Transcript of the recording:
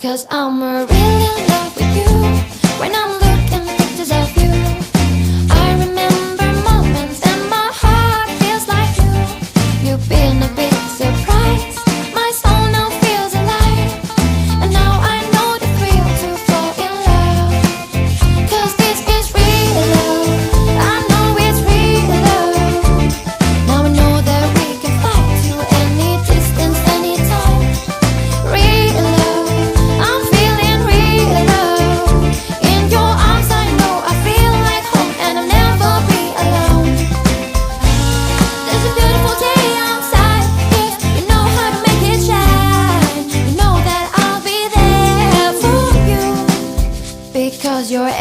'Cause I'm really in love with you. When I'm looking pictures of you, I remember moments and my heart feels like you. You've been a big surprise. My soul now feels alive. And now I know the thrill to fall in love. 'Cause this is real love. I know it's real love. Now I know that we can fly to any distance, anytime. Real love, I'm feeling real love. In your arms I know I feel like home, and I'll never be alone. There's a beautiful day outside. If you know how to make it shine, you know that I'll be there for you. Because you're